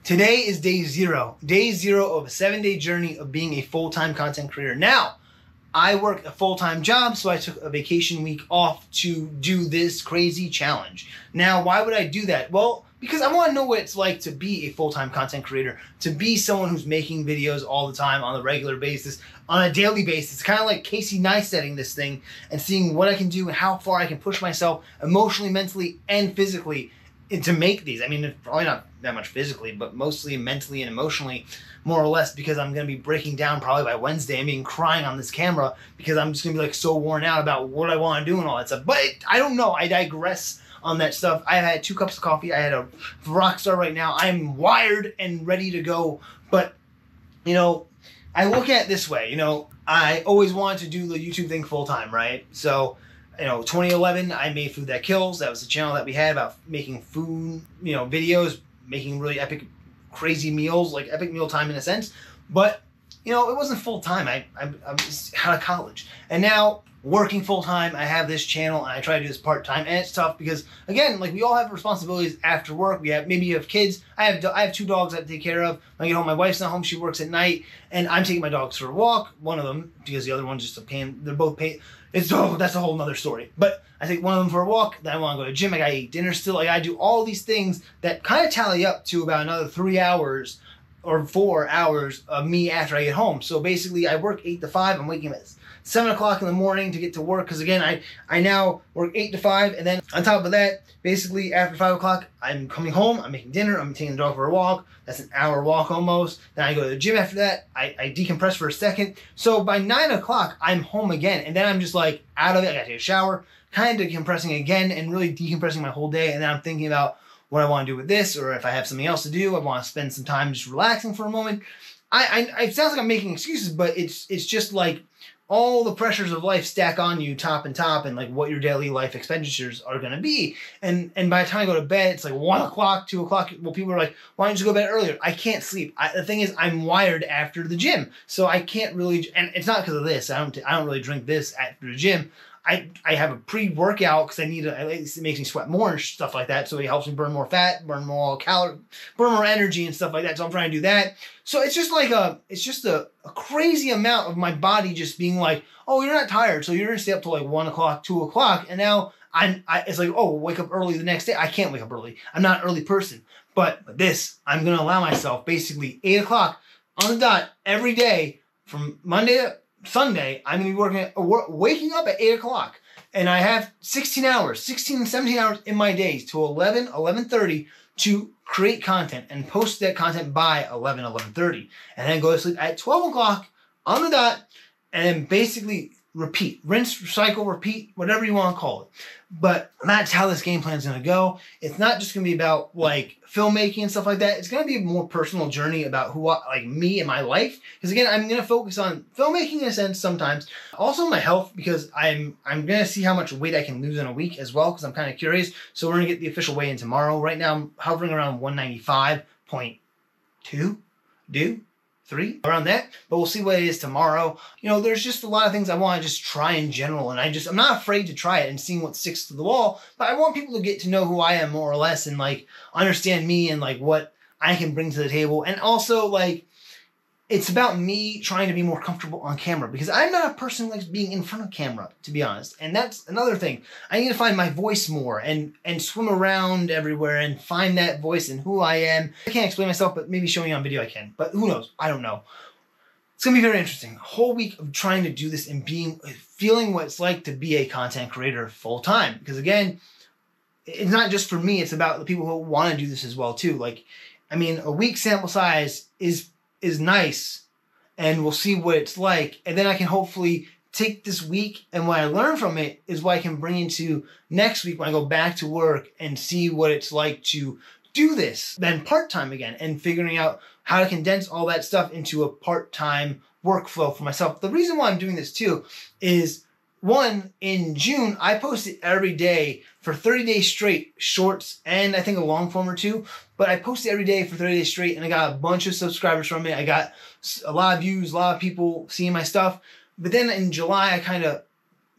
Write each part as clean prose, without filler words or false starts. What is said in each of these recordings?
Today is day zero of a 7-day journey of being a full-time content creator. Now, I work a full-time job, so I took a vacation week off to do this crazy challenge. Now, why would I do that? Well, because I want to know what it's like to be a full-time content creator, to be someone who's making videos all the time on a regular basis, on a daily basis. Kind of like Casey Neistatting this thing and seeing what I can do and how far I can push myself emotionally, mentally, and physically to make these. I mean, it's probably not that much physically, but mostly mentally and emotionally, more or less, because I'm going to be breaking down probably by Wednesday. I mean, crying on this camera because I'm just going to be like so worn out about what I want to do and all that stuff. But I don't know. I digress on that stuff. I had 2 cups of coffee. I had a Rockstar right now. I'm wired and ready to go. But, you know, I look at it this way. You know, I always wanted to do the YouTube thing full time, right? So, you know, 2011, I made Food That Kills. That was the channel that we had about making food, you know, videos, making really epic, crazy meals, like epic meal time in a sense. But, you know, it wasn't full time. I was out of college. And now, working full time, I have this channel and I try to do this part time. And it's tough because, again, like we all have responsibilities after work. Maybe you have kids. I have 2 dogs I have to take care of. When I get home, my wife's not home. She works at night. And I'm taking my dogs for a walk. One of them, because the other one's just a pain. They're both pain. That's a whole nother story. But I take one of them for a walk, then I want to go to the gym, I gotta eat dinner still, I gotta do all these things that kind of tally up to about another 3 hours or 4 hours of me after I get home. So basically I work 8 to 5, I'm waking up at 7 o'clock in the morning to get to work, because again, I now work 8 to 5, and then on top of that, basically after 5 o'clock, I'm coming home, I'm making dinner, I'm taking the dog for a walk. That's an hour walk almost. Then I go to the gym after that. I decompress for a second. So by 9 o'clock, I'm home again. And then I'm just like out of it. I gotta take a shower, kind of decompressing again and really decompressing my whole day. And then I'm thinking about what I want to do with this, or if I have something else to do, I want to spend some time just relaxing for a moment. It sounds like I'm making excuses, but it's just like all the pressures of life stack on you top and top, and like what your daily life expenditures are going to be. And by the time I go to bed, it's like 1 o'clock, 2 o'clock. Well, people are like, why don't you just go to bed earlier? I can't sleep. The thing is, I'm wired after the gym. So I can't really, and it's not because of this. I don't really drink this after the gym. I have a pre-workout because I need to, at least it makes me sweat more and stuff like that. So it helps me burn more fat, burn more calories, burn more energy and stuff like that. So I'm trying to do that. So it's just like it's just a crazy amount of my body just being like, oh, you're not tired. So you're going to stay up till like 1 o'clock, 2 o'clock. And now it's like, oh, wake up early the next day. I can't wake up early. I'm not an early person. But this, I'm going to allow myself basically 8 o'clock on the dot every day from Monday to Sunday. I'm going to be waking up at 8 o'clock, and I have 16 and 17 hours in my days to 11:30 to create content and post that content by 11:30, and then go to sleep at 12 o'clock on the dot, and then basically repeat, rinse, recycle, repeat, whatever you want to call it. But that's how this game plan is going to go. It's not just going to be about like filmmaking and stuff like that. It's going to be a more personal journey about like me and my life. Because again, I'm going to focus on filmmaking in a sense sometimes. Also my health, because I'm going to see how much weight I can lose in a week as well, because I'm kind of curious. So we're going to get the official weigh-in tomorrow. Right now I'm hovering around 195.2, 3, around that, but we'll see what it is tomorrow. You know, there's just a lot of things I want to just try in general, and I'm not afraid to try it and seeing what sticks to the wall, but I want people to get to know who I am more or less, and like understand me and like what I can bring to the table. And also like, it's about me trying to be more comfortable on camera, because I'm not a person who likes being in front of camera, to be honest. And that's another thing. I need to find my voice more and swim around everywhere and find that voice and who I am. I can't explain myself, but maybe showing you on video I can. But who knows? I don't know. It's going to be very interesting. A whole week of trying to do this and feeling what it's like to be a content creator full time. Because again, it's not just for me. It's about the people who want to do this as well too. Like, I mean, a week sample size is nice, and we'll see what it's like, and then I can hopefully take this week, and what I learn from it is what I can bring into next week when I go back to work and see what it's like to do this then part-time again, and figuring out how to condense all that stuff into a part-time workflow for myself. The reason why I'm doing this too is, one, in June, I posted every day for 30 days straight, shorts, and I think a long form or 2. But I posted every day for 30 days straight, and I got a bunch of subscribers from it. I got a lot of views, a lot of people seeing my stuff. But then in July, I kind of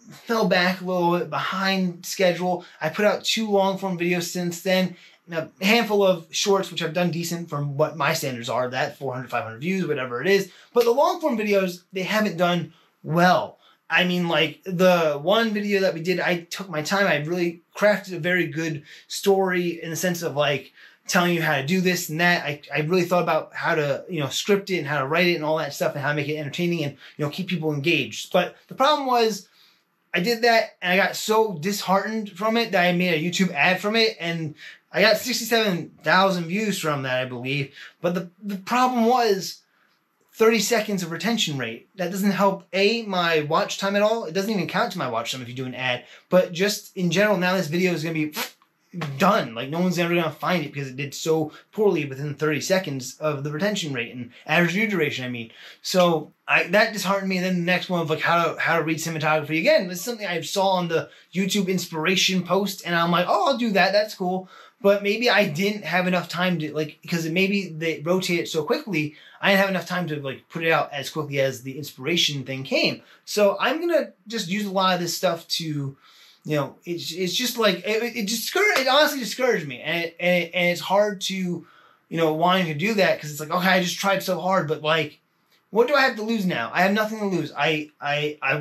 fell back a little bit behind schedule. I put out 2 long form videos since then, a handful of shorts, which have done decent from what my standards are, that 400, 500 views, whatever it is. But the long form videos, they haven't done well. I mean, like the one video that we did, I took my time. I really crafted a very good story in the sense of like telling you how to do this and that. I really thought about how to, script it and how to write it and all that stuff and how to make it entertaining and, keep people engaged. But the problem was I did that and I got so disheartened from it that I made a YouTube ad from it, and I got 67,000 views from that, I believe. But the problem was 30 seconds of retention rate. That doesn't help, my watch time at all. It doesn't even count to my watch time if you do an ad. But just in general, now this video is going to be done. Like, no one's ever going to find it because it did so poorly within 30 seconds of the retention rate and average view duration, I mean. So that disheartened me. And then the next one of like how to read cinematography. Again, this is something I saw on the YouTube inspiration post, and I'm like, oh, I'll do that. That's cool. But maybe I didn't have enough time to, like, because maybe they rotate it so quickly, I didn't have enough time to, like, put it out as quickly as the inspiration thing came. So I'm going to just use a lot of this stuff to, it's just like, it honestly discouraged me. And it's hard to, wanting to do that because it's like, okay, I just tried so hard, but, like, what do I have to lose now? I have nothing to lose. I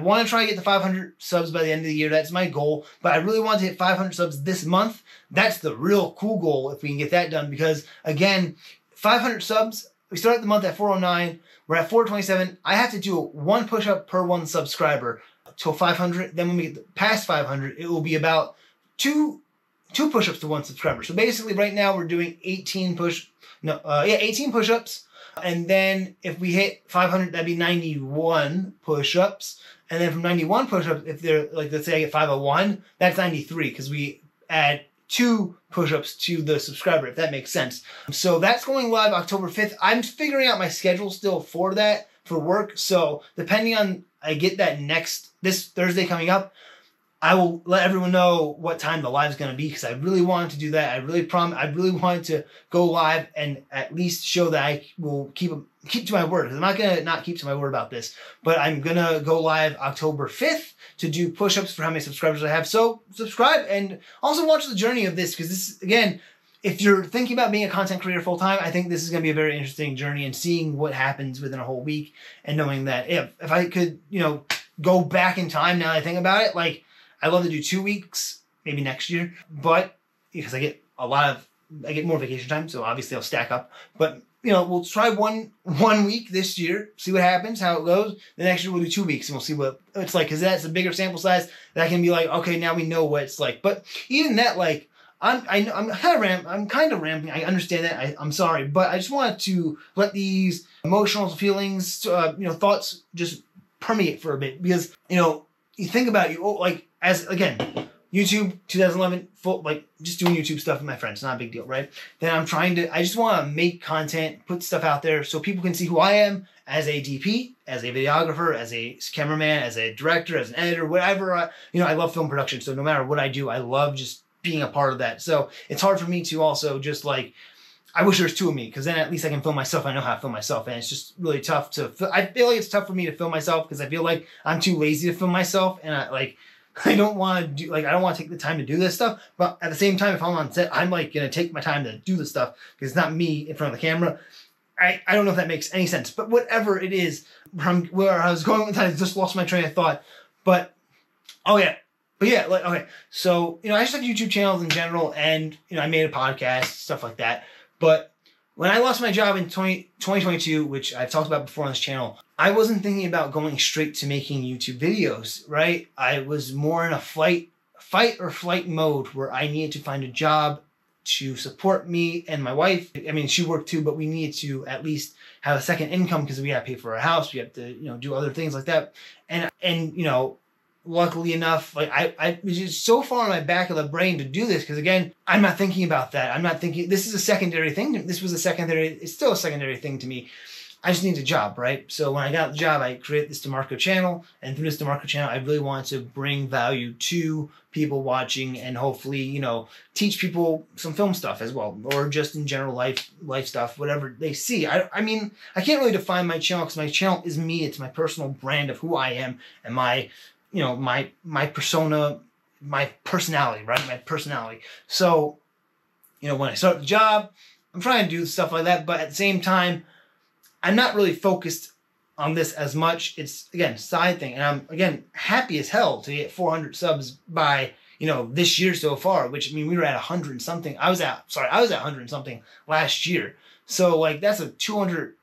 want to try to get to 500 subs by the end of the year. That's my goal. But I really want to hit 500 subs this month. That's the real cool goal if we can get that done. Because, again, 500 subs, we start the month at 409. We're at 427. I have to do one push-up per one subscriber till 500. Then when we get past 500, it will be about two push-ups to one subscriber. So basically right now we're doing 18 push-ups. And then if we hit 500, that'd be 91 push-ups. And then from 91 push-ups, if they're, like, let's say I get 501, that's 93 because we add 2 push-ups to the subscriber, if that makes sense. So that's going live October 5th. I'm figuring out my schedule still for that, for work. So depending on, I get that this Thursday coming up, I will let everyone know what time the live is going to be because I really wanted to do that. I really wanted to go live and at least show that I will keep to my word. Because I'm not going to not keep to my word about this. But I'm going to go live October 5th to do push-ups for how many subscribers I have. So subscribe and also watch the journey of this because this, again, if you're thinking about being a content creator full-time, I think this is going to be a very interesting journey and seeing what happens within a whole week and knowing that if I could, go back in time now that I think about it, like, I'd love to do 2 weeks, maybe next year, but because I get more vacation time, so obviously I'll stack up. But we'll try one week this year, see what happens, how it goes. The next year we'll do 2 weeks, and we'll see what it's like, because that's a bigger sample size. That can be like, okay, now we know what it's like. But even that, like, I'm kind of ramping. I understand that. I'm sorry, but I just wanted to let these emotional feelings, thoughts just permeate for a bit, because you think about as again, YouTube 2011, just doing YouTube stuff with my friends, not a big deal, right? Then I just want to make content, put stuff out there so people can see who I am as a DP, as a videographer, as a cameraman, as a director, as an editor, whatever. I love film production, so no matter what I do, I love just being a part of that. So it's hard for me to also just I wish there was 2 of me, because then at least I can film myself. I know how to film myself, and it's just really tough I feel like it's tough for me to film myself because I feel like I'm too lazy to film myself, and I don't want to I don't want to take the time to do this stuff. But at the same time, if I'm on set, I'm going to take my time to do the stuff because it's not me in front of the camera. I don't know if that makes any sense, but whatever it is, from where I was going with that, I just lost my train of thought. But okay. So, I just have YouTube channels in general, and, I made a podcast, stuff like that. But when I lost my job in 2022, which I've talked about before on this channel, I wasn't thinking about going straight to making YouTube videos, right? I was more in a fight or flight mode where I needed to find a job to support me and my wife. I mean, she worked too, but we needed to at least have a second income because we got to pay for our house. We have to, do other things like that. And luckily enough, I was just so far in my back of the brain to do this because, again, I'm not thinking about that. I'm not thinking, this is a secondary thing. It's still a secondary thing to me. I just need a job, right? So when I got the job, I created this DiMarco channel, and through this DiMarco channel, I really wanted to bring value to people watching and hopefully, teach people some film stuff as well, or just in general life stuff, whatever they see. I mean, I can't really define my channel because my channel is me. It's my personal brand of who I am and my persona, my personality, right? My personality. So, when I start the job. I'm trying to do stuff like that, but at the same time, I'm not really focused on this as much. It's, again, side thing. And I'm, again, happy as hell to get 400 subs by, this year so far, which, I mean, we were at 100 and something. I was at 100 and something last year. So, like, that's a 200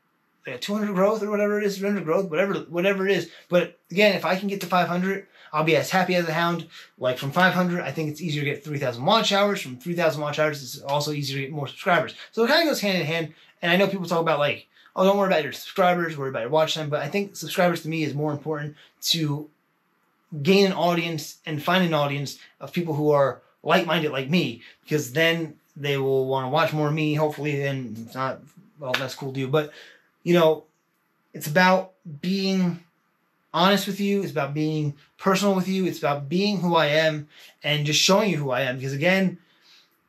growth or whatever it is, 300 growth, whatever it is. But, again, if I can get to 500, I'll be as happy as a hound. Like, from 500, I think it's easier to get 3,000 watch hours. From 3,000 watch hours, it's also easier to get more subscribers. So it kind of goes hand in hand. And I know people talk about, like, oh, don't worry about your subscribers, worry about your watch time. But I think subscribers to me is more important to gain an audience and find an audience of people who are like-minded like me, because then they will want to watch more of me, hopefully. And it's not, well, that's cool too. But, it's about being honest with you. It's about being personal with you. It's about being who I am and just showing you who I am. Because, again,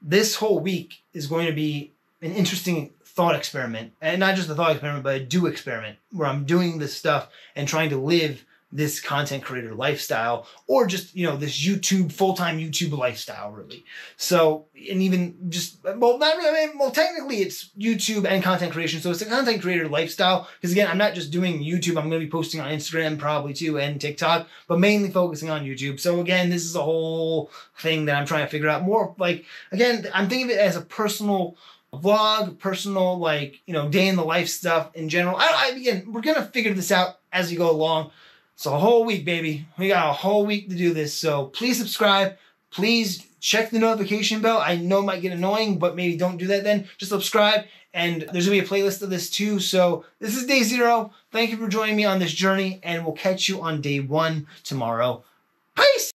this whole week is going to be an interesting thought experiment. And not just a thought experiment, but a do experiment, where I'm doing this stuff and trying to live this content creator lifestyle, or just, this YouTube, full-time YouTube lifestyle, really. So, and even just, well, not really, well, technically it's YouTube and content creation. So it's a content creator lifestyle. Because, again, I'm not just doing YouTube. I'm going to be posting on Instagram probably too, and TikTok, but mainly focusing on YouTube. So, again, this is a whole thing that I'm trying to figure out more. Like, again, I'm thinking of it as a personal vlog, personal, like, day in the life stuff in general. Again, we're going to figure this out as we go along. So a whole week, baby. We got a whole week to do this. So please subscribe. Please check the notification bell. I know it might get annoying, but maybe don't do that then. Just subscribe. And there's going to be a playlist of this too. So this is day 0. Thank you for joining me on this journey. And we'll catch you on day 1 tomorrow. Peace!